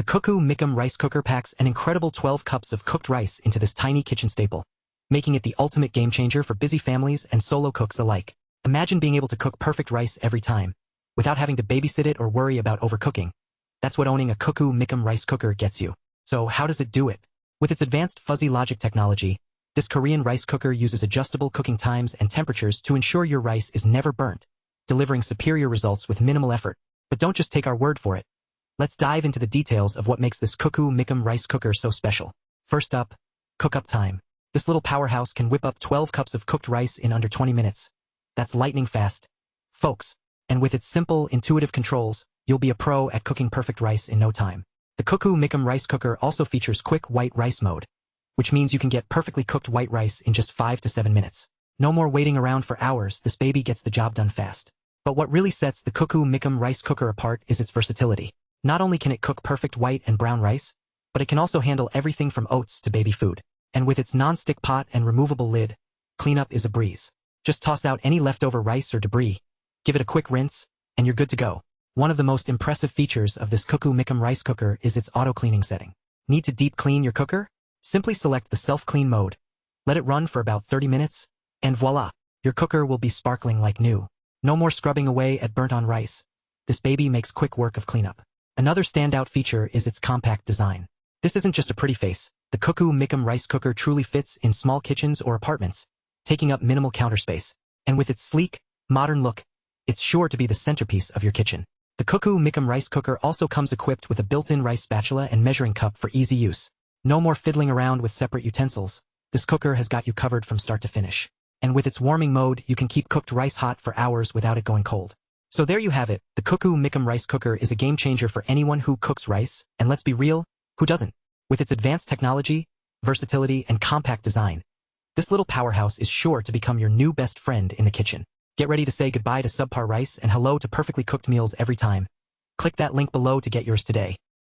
CUCKOO Micom Rice Cooker packs an incredible 12 cups of cooked rice into this tiny kitchen staple, making it the ultimate game changer for busy families and solo cooks alike. Imagine being able to cook perfect rice every time, without having to babysit it or worry about overcooking. That's what owning a CUCKOO Micom Rice Cooker gets you. So how does it do it? With its advanced fuzzy logic technology, this Korean rice cooker uses adjustable cooking times and temperatures to ensure your rice is never burnt, delivering superior results with minimal effort. But don't just take our word for it. Let's dive into the details of what makes this CUCKOO Micom Rice Cooker so special. First up, cook-up time. This little powerhouse can whip up 12 cups of cooked rice in under 20 minutes. That's lightning fast, folks. And with its simple, intuitive controls, you'll be a pro at cooking perfect rice in no time. The CUCKOO Micom Rice Cooker also features quick white rice mode, which means you can get perfectly cooked white rice in just 5 to 7 minutes. No more waiting around for hours, this baby gets the job done fast. But what really sets the CUCKOO Micom Rice Cooker apart is its versatility. Not only can it cook perfect white and brown rice, but it can also handle everything from oats to baby food. And with its non-stick pot and removable lid, cleanup is a breeze. Just toss out any leftover rice or debris, give it a quick rinse, and you're good to go. One of the most impressive features of this CUCKOO Micom Rice Cooker is its auto-cleaning setting. Need to deep clean your cooker? Simply select the self-clean mode, let it run for about 30 minutes, and voila, your cooker will be sparkling like new. No more scrubbing away at burnt-on rice. This baby makes quick work of cleanup. Another standout feature is its compact design. This isn't just a pretty face. The CUCKOO Micom Rice Cooker truly fits in small kitchens or apartments, taking up minimal counter space. And with its sleek, modern look, it's sure to be the centerpiece of your kitchen. The CUCKOO Micom Rice Cooker also comes equipped with a built-in rice spatula and measuring cup for easy use. No more fiddling around with separate utensils. This cooker has got you covered from start to finish. And with its warming mode, you can keep cooked rice hot for hours without it going cold. So there you have it. The CUCKOO Micom Rice Cooker is a game changer for anyone who cooks rice, and let's be real, who doesn't? With its advanced technology, versatility, and compact design, this little powerhouse is sure to become your new best friend in the kitchen. Get ready to say goodbye to subpar rice and hello to perfectly cooked meals every time. Click that link below to get yours today.